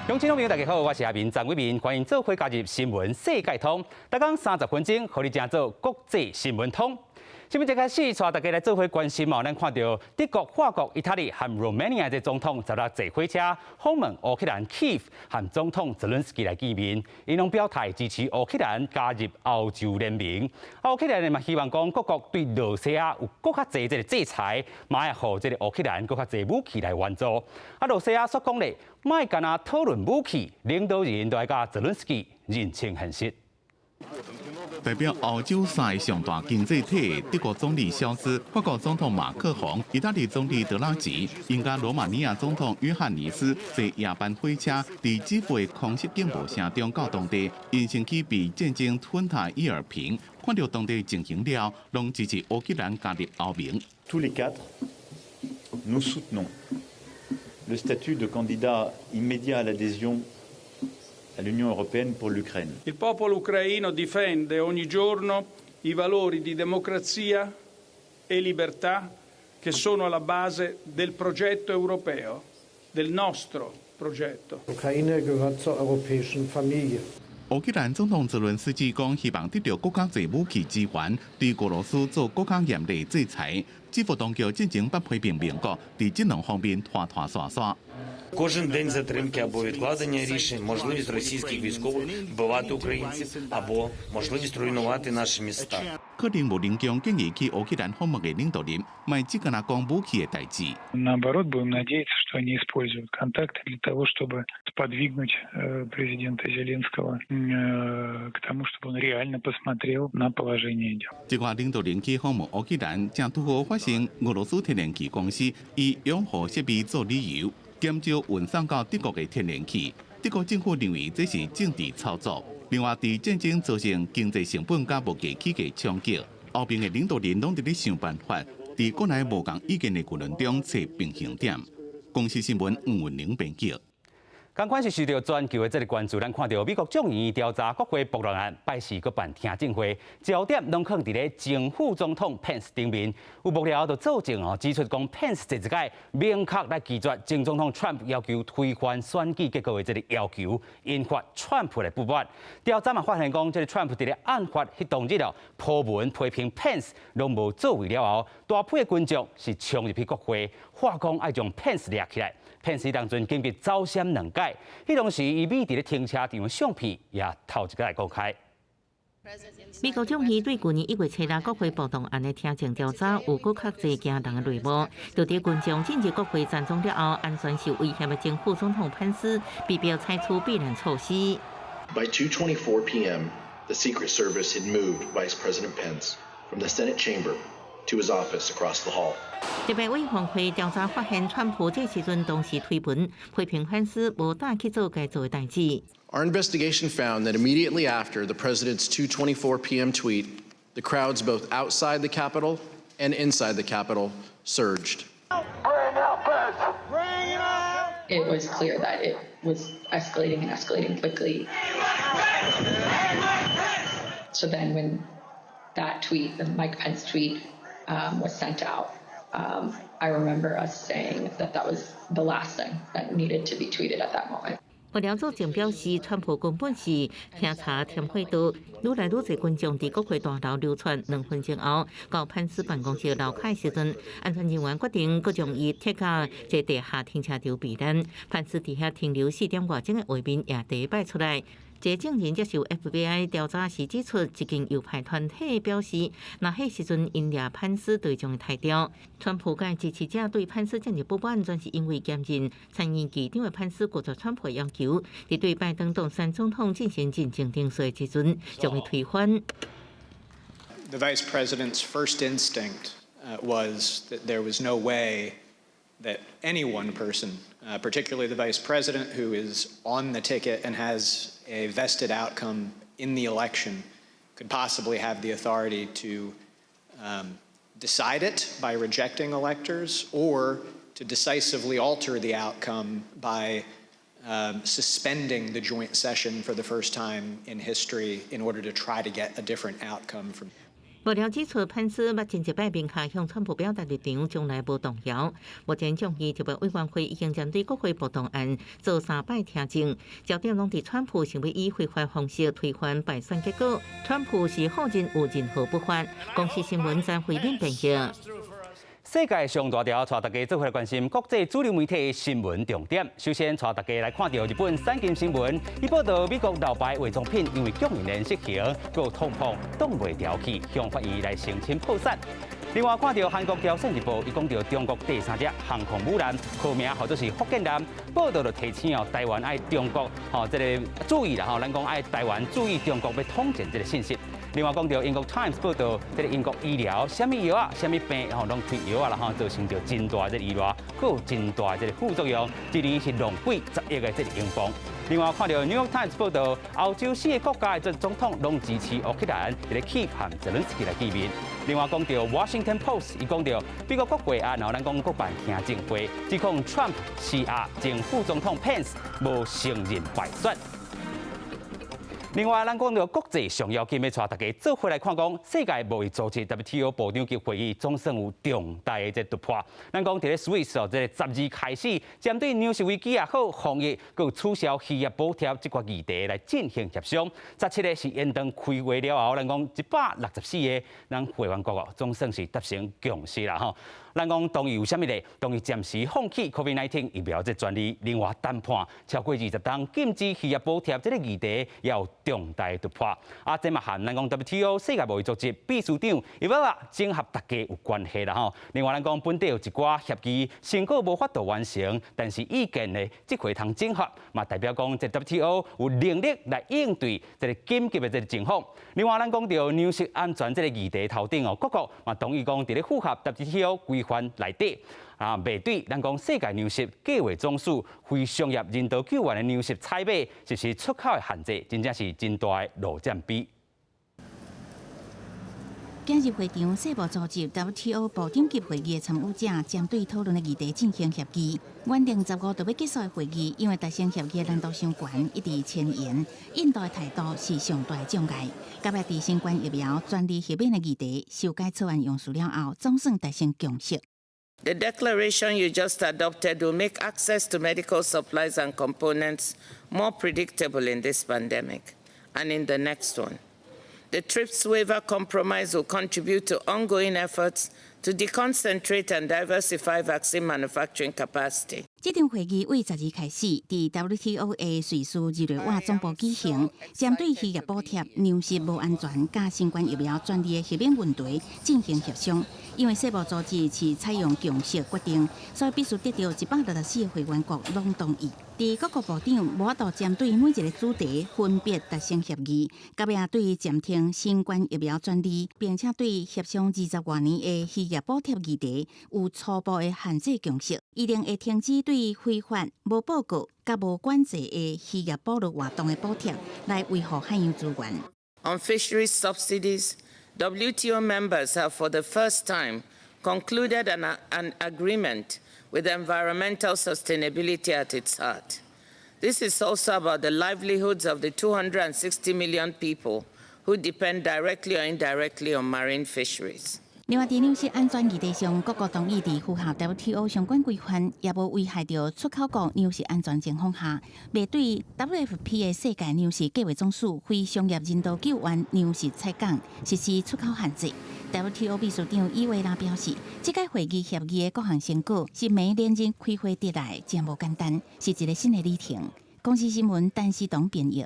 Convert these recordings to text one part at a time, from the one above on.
乡亲朋友，大家好，我是阿明张伟民，欢迎做伙加入新闻世界通。大讲30分钟，和你正做国际新闻通。新闻一开始，带大家来做伙关心咱看到德国、法国、意大利和 Romania 的总统走到坐火车访问乌克兰 Kiev， 和总统泽伦斯基来见面，因拢表态支持乌克兰加入欧洲联盟。乌克兰嘛希望讲各国对俄罗斯有更较侪个制裁，嘛要互这个乌克兰更较侪武器来援助。俄罗斯所讲咧，莫干那讨论武器，领导人都要甲泽伦斯基认清现实。代表欧洲三个上大经济体，德国总理肖兹、法国总统马克宏、意大利总理德拉吉，应加罗马尼亚总统约翰尼斯坐夜班火车，伫基辅的空袭警报声中到当地，因身躯被战争吞下伊尔平，看到当地情形了，拢支持乌克兰加入欧盟。Tous les quatre, nous soutenons le statut de candidat immédiat à l'adhésion all'Unione Europea per l'Ucraina. Il popolo ucraino difende ogni giorno i valori di democrazia e libertà che sono alla base del progetto europeo, del nostro progetto. Ukraine gehört zur europäischen Familie. 乌克兰总统泽伦斯基讲，希望得到国家侪武器支援，对俄罗斯做国家严厉制裁。基辅当局进行不批评民国，伫这两方面拖拖刷刷。 Кожен день затримки або відкладення рішень, можливість російських військових вбивати українців або можливість руйнувати наші міста. 可能无能强建议去乌克兰访问的领导人，卖只跟他讲武器的代志。Наоборот, будем надеяться, что они используют контакты для того, чтобы сподвигнуть президента Зеленского к тому, чтобы он реально посмотрел на положение дел. 这个领导人去访问乌克兰，正拄好发生俄罗斯天然气公司以拥护设备做理由。 减少运送到德国的天然气，德国政府认为这是政治操作。另外，伫战争造成经济成本甲物价起价冲击，欧盟的领导人拢伫咧想办法，伫国内无共意见的舆论中找平衡点。公司新闻黄文玲编辑。 同款是受到全球的这个关注，咱看到美国众议院调查国会暴乱案，拜四搁办听证会，焦点拢放伫咧前副总统 Pence 顶面。有幕僚就作证指出讲 Pence 这一届明确来拒绝前总统 Trump 要求推翻选举结果的这个要求，引发 Trump 的不满。调查嘛发现讲，这个 Trump 伫咧案发迄当日了，铺文批评 Pence 拢无作为了后，大批的群众是冲入去国会，话讲爱将 Pence 抓起来。 Pence 当阵经历走闪两界，迄当时伊美伫咧停车场的相片也头一个来公开。美国众议对去年1月7日国会暴动案的听证调查有搁较侪惊人的内幕，就伫群众进入国会站中了后，安全受威胁的前副总统潘斯被迫采取避难措施。By 2:24 p.m., the Secret Service had moved Vice President Pence from the Senate chamber to his office across the hall. 特别委员会调查发现，川普这时阵当时推文批评潘斯无胆去做该做的代志。 Our investigation found that immediately after the president's 2:24 p.m. tweet, the crowds both outside the Capitol and inside the Capitol surged. It was clear that it was escalating and escalating quickly. So then when that tweet, the Mike Pence tweet, was sent out, I remember us saying that that was the last thing that needed to be tweeted at that moment. 幕僚作证表示，川普根本是听查添火毒，愈来愈侪群众伫国会大楼流窜2分钟后，到潘斯办公室楼下时阵，安全人员决定搁将伊贴到这地下停车场避难。潘斯伫遐停留4点外钟的画面也第一摆出来。 这证人接受 FBI 调查时指出，一间右派团体表示，那迄时阵因掠潘斯对象的态度，川普甲支持者对潘斯这样不满，全是因为兼任参议局长的潘斯拒绝川普的要求，伫对拜登当选总统进行进程定税的时阵，将伊推翻。The Vice President's first instinct was that there was no way that any one person, particularly the Vice President, who is on the ticket and has a vested outcome in the election, could possibly have the authority to decide it by rejecting electors or to decisively alter the outcome by suspending the joint session for the first time in history in order to try to get a different outcome from. 幕僚指出，潘斯目前一摆面下向川普表达立场，从来无动摇。目前众议特别委员会已经针对国会暴动案做3摆听证，焦点拢伫川普想要以非法方式推翻败选结果。川普是否认有任何不法？公司新闻在回应辩解。世界上大条，带大家做回来关心国际主流媒体的新闻重点。首先，带大家来看到日本产经新闻，伊报道美国老牌伪装品因为供应链失衡，佮通膨挡袂牢去，向法院来申请破产。另外，看到韩国朝鲜日报，伊讲到中国第3只航空母舰，号名或者是福建舰，报道就提醒台湾爱中国这个注意啦咱讲爱台湾注意中国要统战这个信息。另外讲到英国 Times 报道，这个英国医疗，什么药啊、什么病拢推药啊造成着真大这个意外，佮有真大这个副作用，一年是浪费10亿的这个英镑。另外看到 New York Times 报道，欧洲4个国家的总统拢支持乌克兰，来去和泽连斯基来见面。另外讲到 Washington Post， 伊讲到美国国会案咱讲国办听证会，指控 Trump 施压前副总统 Pence 无承认败选。另外，咱讲到国际上要紧要带大家做回来看讲，世界贸易组织 WTO 部长级会议总算有重大的突破。咱讲伫咧 Swiss 这个12开始，针对粮食危机也好、防疫，佮取消渔业补贴这个议题来进行协商。17个是延长开会了后，咱讲164个咱会员国总算是达成共识啦吼。咱讲同意有啥物咧？同意暂时放弃 COVID-19 疫苗这专利，另外谈判超过20天禁止渔业补贴这个议题也有重大突破。这嘛和咱讲 WTO 世界贸易组织秘书长伊要整合大家有关系啦吼。另外咱讲本地有一寡协议成果无法度完成，但是意见呢即回通整合，嘛代表讲这 WTO 有能力来应对这个紧急的这个情况。另外咱讲到粮食安全这个议题头顶各国嘛同意讲伫咧符合 WTO 规范内底面对咱讲世界粮食计划总数非商业人道救援的粮食采买，就是出口的限制，真正是真大的落占比。今日会场，世贸组织 WTO 部长级会议的参与者针对讨论的议题进行协议。原定15就要结束的会议，因为达成协议难度相悬，一直前延。印度的态度是上大的障碍。甲要伫新冠疫苗专利协议的议题修改草案用词了后，总算达成共识。The declaration you just adopted will make access to medical supplies and components more predictable in this pandemic and in the next one. The TRIPS waiver compromise will contribute to ongoing efforts to deconcentrate and diversify vaccine manufacturing capacity. 这场会议为12开始，伫 WTO 的瑞士日内瓦总部举行，针对渔业补贴、粮食无安全、甲新冠疫苗专利的协议问题进行协商。因为世贸组织是采用共识决定，所以必须得到164个会员国拢同意。伫各国部长无法度针对每一个主题分别达成协议，甲要对暂停新冠疫苗专利，并且对协商20多年的渔业补贴议题有初步的限制共识，一定会停止对非法、无报告、甲无管制的渔业保育活动的补贴，来维护海洋资源。On fisheries subsidies, WTO members have for the first time concluded an agreement with environmental sustainability at its heart. This is also about the livelihoods of the 260 million people who depend directly or indirectly on marine fisheries. 另外，伫粮食安全议题上，各国同意伫符合 WTO 相关规范，也无危害到出口国粮食安全情况下，未对 WFP 的世界粮食计划总署非商业人道救援粮食采购实施出口限制。WTO 秘书长伊维拉表示，这届会议协议的各项成果是每连日开会得来，真无简单，是一个新的里程。公司新闻陈思彤编译。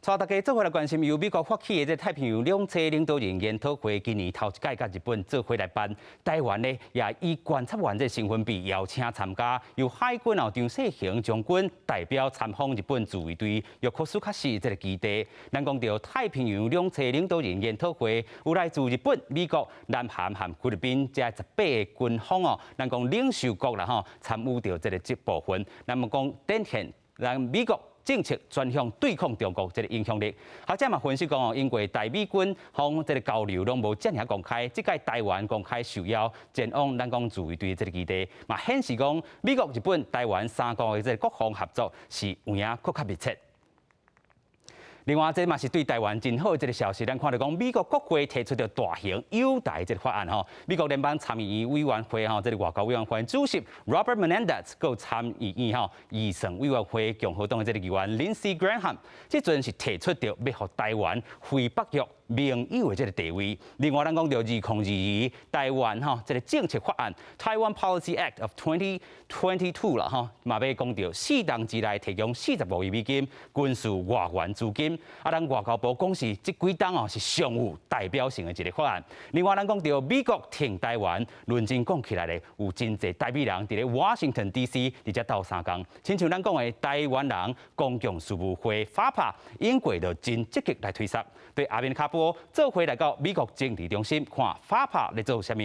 带大家做回来关心，由美国发起的这太平洋两侧领导人研讨会，今年头一届甲日本做伙来办。台湾呢也以观察员这身份被邀请参加，由海军张世雄将军代表参访日本自卫队约克苏卡市这个基地。咱讲到太平洋两侧领导人研讨会，有来自日本、美国、南韩和菲律宾这18个军方咱讲领袖国啦参与到这个部分。咱么讲展现让美国政策专向对抗中国这个影响力，学者嘛分析讲因为大美军方这个交流拢无遮尔公开，即届台湾公开受邀前往咱讲自卫队这个基地，嘛显示讲美国、日本、台湾3国的这个国防合作是有影更加密切。另外，这嘛是对台湾真好的一个消息。咱看到讲，美国国会提出了大型友台这个法案吼，美国联邦参议院委员会吼，这个外交委员会主席 Robert Menendez， 佮参议院吼议政委员会共和党的这个议员 Lindsey Graham， 这阵是提出着要互台湾非北约盟友的这个地位。另外，咱讲到2022台湾吼这个政策法案 Taiwan Policy Act of 2022啦吼，嘛要讲到4档之内提供45亿美金军事外援资金。咱外交部讲是这几档哦是上有代表性的一个法案。另外，咱讲到美国挺台湾，论真讲起来咧，有真侪台美人伫咧 Washington DC 伫遮斗相共。亲像咱讲的台湾人公共事务会FAPA，英国就真积极来推测。对阿明卡波做回来到美国政治中心，看FAPA来做啥物。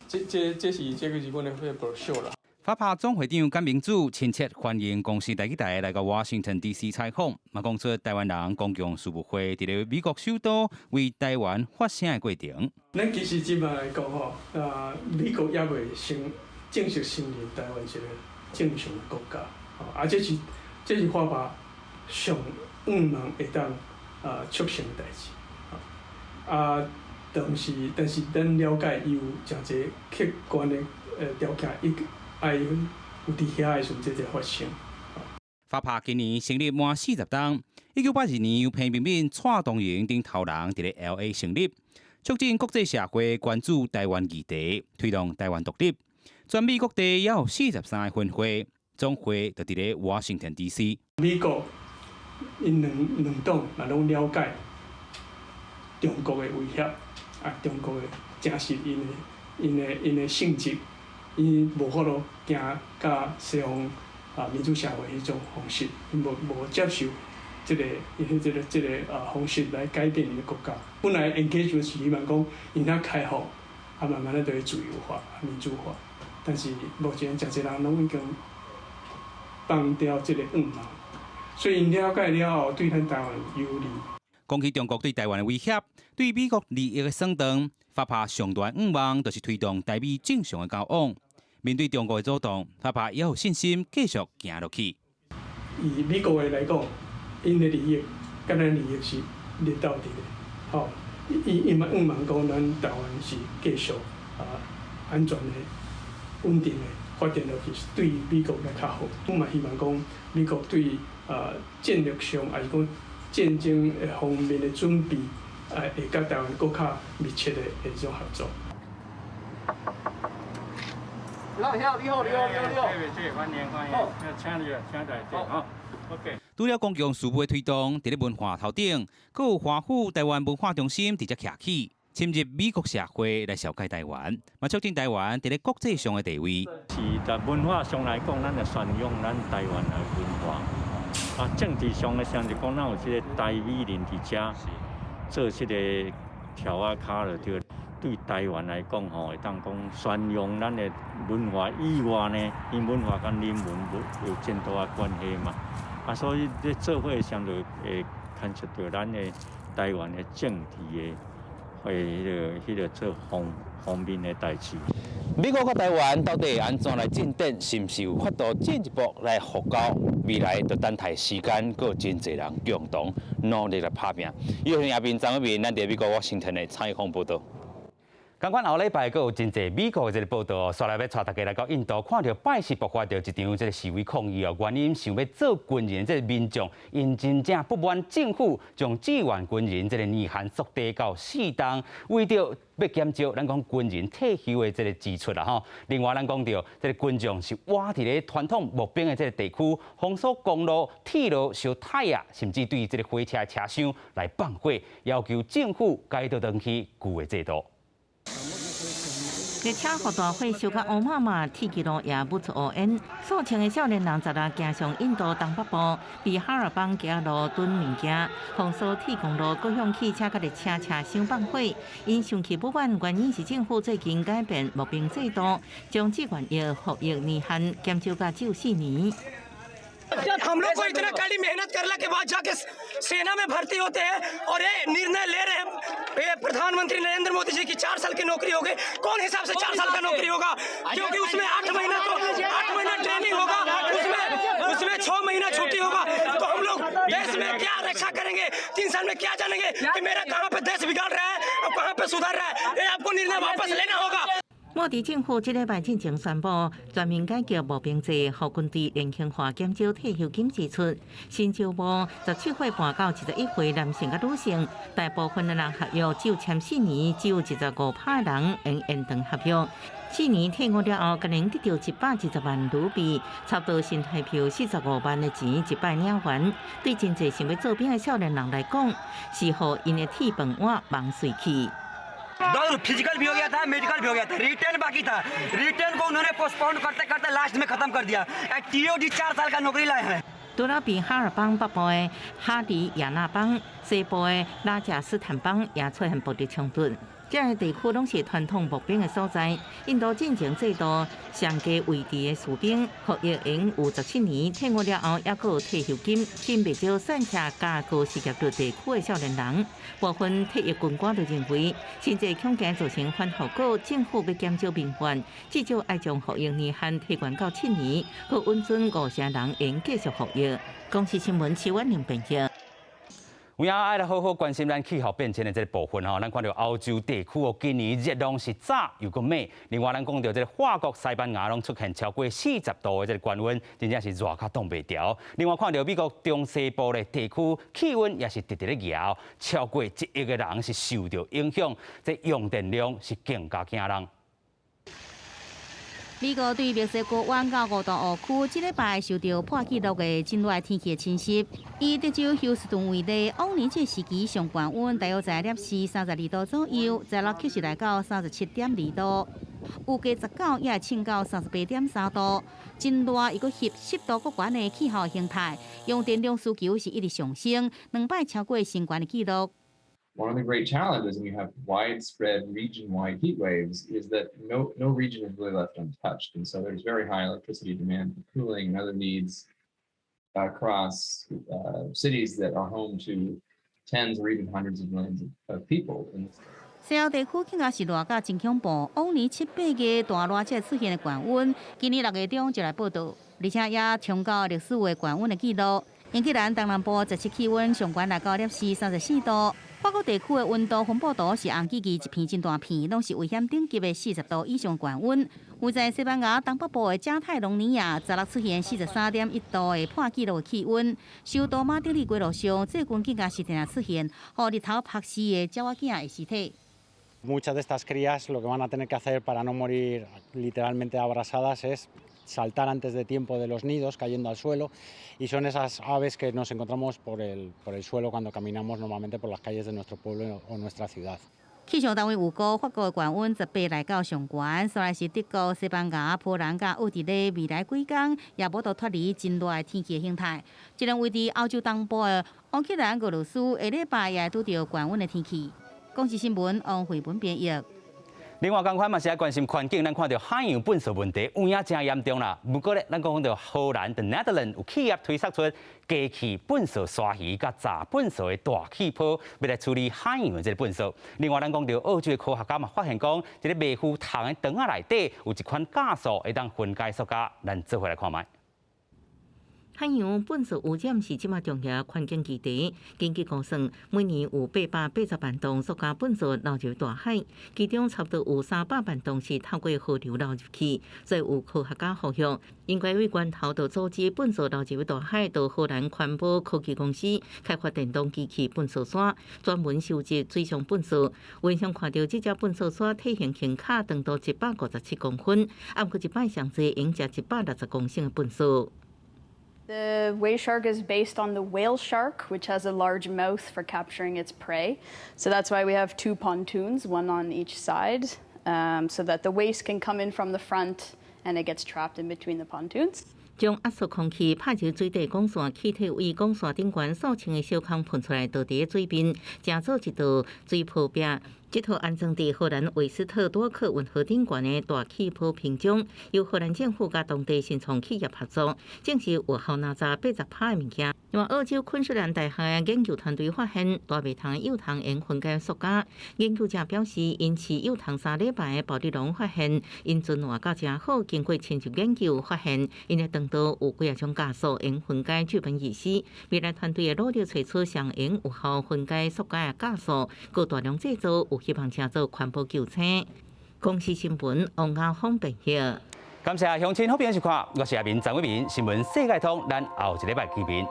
这个是阮的报销啦。FAPA 总会长简明祖亲切欢迎公司第一台来到 Washington DC 采访，嘛讲出台湾人公共事务会伫咧美国首都为台湾发声的过程。咱其实即摆来讲吼，美国也未正式承认台湾是个正常国家，这是FAPA上望会当促成的代志，但是咱了解伊有诚侪客观的条件，爱有伫遐的时阵，这才发生。FAPA 今年成立满40档，1982年由彭明敏蔡东营等头人伫咧 LA 成立，促进国际社会关注台湾议题，推动台湾独立。全美各地也有43个分会，总会就伫咧 Washington DC。美国因两党也拢了解中国的威胁，中国的正是因的性质。伊无法度行甲西方民主社会迄种方式，伊无接受这个方式来改变伊的国家。本来 engagement 是希望讲因遐开放，慢慢就会自由化、民主化。但是目前诚侪人拢已经放掉这个恶嘛，所以因了解了后，对咱台湾有利。讲起中国对台湾的威胁，对美国利益的算动。FAPA 上大愿望就是推动台美正常的交往。面对中国的阻挡，FAPA也有信心继续行落去。以美国的来讲，因的利益跟咱利益是连到底的。好，伊嘛愿望讲咱台湾是继续安全的、稳定的发展落去，对美国来较好。我嘛希望讲美国对战略上，还是讲战争方面的准备。会甲台湾更较密切的一种合作。你好，欢迎，请在这哈。OK。除了公共事务的推动，伫咧文化头顶，阁有华府台湾文化中心直接徛起，深入美国社会来了解台湾，嘛促进台湾伫咧国际上的地位。是在文化上来讲，咱就宣扬咱台湾的文化。政治上来讲，就讲咱有这个台美人伫遮。做这个条卡了，就对台湾来讲吼，会当讲宣扬咱的文化以外呢，因文化跟人文有真大的关系嘛。所以在做伙上就会牵涉到咱的台湾的政治的，迄个做方面的代志。美国和台湾到底安怎来进展？是毋是有法度进一步来互交？未来就等待时间，阁真侪人共同努力来打拼。以上下边张一鸣，咱伫美国Washington的采访报道。刚刚后礼拜，阁有真侪美国的这个报道哦，说来要带大家来到印度，看到拜四爆发着一场这个示威抗议哦，原因想要做军人这个民众，因真正不满政府将志愿军人这个年限缩低到4档，为着要减少咱讲军人退休的这个支出啦吼。另外，咱讲到这个军将是挖伫咧传统木兵的这个地区，封锁公路、铁路、烧太阳，甚至对这个火车车厢来放火，要求政府改倒转去旧的制度。列车和大火烧到乌麻麻，铁轨路也不出乌烟。数千的少年人昨日行上印度东北部，被哈尔邦街路囤物件，封锁铁公路，各向汽车甲列车车厢放火。因生气不满，原因是政府最近改变募兵制度，将志愿役服役年限减少到只有4年。हम लोग को इतना कड़ी मेहनत करने के बाद जाके सेना में भर्ती होते हैं और ये निर्णय ले रहे हैं प्रधानमंत्री नरेंद्र मोदी जी की 4 साल की नौकरी हो गई। कौन हिसाब से 4 साल का नौकरी होगा? क्योंकि उसमें 8 महीना ट्रेनिंग होगा, उसमें 6 महीना छुट्टी होगा। तो हम लोग देश में क्या रक्षा करेंगे 3 साल में क्या जानेंगे कि मेरा कहाँ पे देश बिगाड़ रहा है और कहाँ पे सुधार रहा है ये आपको निर्णय वापस लेना होगा 莫迪政府这礼拜进行宣布，全面改革募兵制，和军队年轻化减少退休金支出。新招募17岁半到21岁男性和女性，大部分的人合约只有签4年，只有15%的人用延长合约。4年退伍了后，可能得到120万卢比，差不多新台币45万的钱一摆领还。对真侪想要做兵的少年人来讲，是互因的铁饭碗忙碎去。 दौर फिजिकल भी हो गया था मेडिकल भी हो गया था रिटर्न बाकी था रिटर्न को उन्होंने पोस्टपोन करते करते लास्ट में खत्म कर दिया टीओडी 4 साल का नौकरी लाए हैं 除了比哈尔邦北部的哈迪亚纳邦、西部的拉贾斯坦邦也出现暴力冲突。这些地区拢是传统募兵的所在。印度进前制度上加位置的士兵，服役营有17年，退伍了后也阁有退休金，金不少散车加高失业率地区的少年人。部分退役军官就认为，现在恐惊造成反后果，政府要减少民怨，至少要将服役年限提悬到7年，可允准50成人应继续服役。公视新闻徐婉玲编辑。 有影爱来好好关心咱气候变迁的这个部分吼，咱看到欧洲地区哦，今年热浪是早又个猛。另外，咱讲到这个法国、西班牙拢出现超过40度的这个高温，真正是热甲冻袂调。另外，看到美国中西部的地区气温也是直直咧摇，超过1亿个人是受到影响，这用电量是更加惊人。 美国对墨西哥湾到5度湖区，这礼拜受到破纪录的真热天气的侵袭。以德州休斯顿为例，往年这时期上高温大约在摄氏32度左右，在落确实来到37.2度，有加19也升到38.3度。真热，一个湿度搁悬的气候形态，用电量需求是一直上升，2摆超过新冠的纪录。 One of the great challenges when you have widespread region-wide heat waves is that no region is really left untouched, and so there's very high electricity demand for cooling and other needs across cities that are home to tens or even hundreds of millions of people. 西澳地区更加是热甲真恐怖，往年7、8月大热才出现的高温，今年6月中就来报道，而且也冲到历史的高温的纪录。英格兰东南部17气温上悬来到摄氏34度。 法国地区的温度分布图是红记记一片真大片，拢是危险等级的40度以上高温。有在西班牙东北部的加泰隆尼亚，16出现43.1度的破纪录的气温。首都马德里街路上，最近更加是定出现予日头晒死的鸟仔囝的尸体。 Muchas de estas crías lo que van a tener que hacer para no morir literalmente abrasadas es saltar antes de tiempo de los nidos cayendo al suelo y son esas aves que nos encontramos por el suelo cuando caminamos normalmente por las calles de nuestro pueblo o nuestra ciudad. 气象单位预估，法国的高温18来到上悬，虽然是德国、西班牙、波兰甲奥地利未来几天也无得脱离真热的天气的形态。这两位伫欧洲东部的乌克兰、俄罗斯，下礼拜也会拄到高温的天气。公视新闻王慧文编译。 另外，同款嘛是爱关心环境，咱看到海洋粪扫问题有影真严重啦。不过咧，咱讲到荷兰的 Netherlands 有企业推出机器粪扫鲨鱼甲炸粪扫的大气泡，要来处理海洋的这个粪扫。另外，咱讲到澳洲的科学家嘛发现讲，这个微浮糖的肠仔内底有一款酵素会当分解塑胶，咱做回来看卖。 海洋粪扫污染是即马重要环境议题。根据估算，每年有880万吨塑胶粪扫流入大海，其中差不多有300万吨是透过河流流入去。所以有科学家呼吁，应该为源头就阻止粪扫流入大海，到荷兰环保科技公司开发电动机器粪扫山，专门收集水上粪扫。文上看到这只粪扫山体型轻巧，长度157公分，按过一摆上济用食160公升的粪扫。 The wave shark is based on the whale shark, which has a large mouth for capturing its prey. So that's why we have 2 pontoons, one on each side, so that the waste can come in from the front and it gets trapped in between the pontoons. 将压缩空气拍入水底管线，气体为管线顶悬数千个小孔喷出来，倒伫水面，成做一道水泡壁。这套安装伫荷兰韦斯特多克运河顶悬的大气泡屏障，由荷兰政府甲当地新创企业合作，正是有效拿查80%的物件。另外，澳洲昆士兰大学的研究团队发现，大麦糖有糖盐分解塑胶。研究者表示，因吃有糖3礼拜的保利龙发现，因进化到真好。经过亲属研究，发现因的肠道有几种加速盐分解聚苯乙烯。未来团队会努力找出上盐有效分解塑胶的加速，佮大量制造，有希望乘做环保救星。公司新闻王亚峰编译。感谢乡亲好朋友收看，我是阿明张伟民，新闻世界通，咱后一礼拜见面。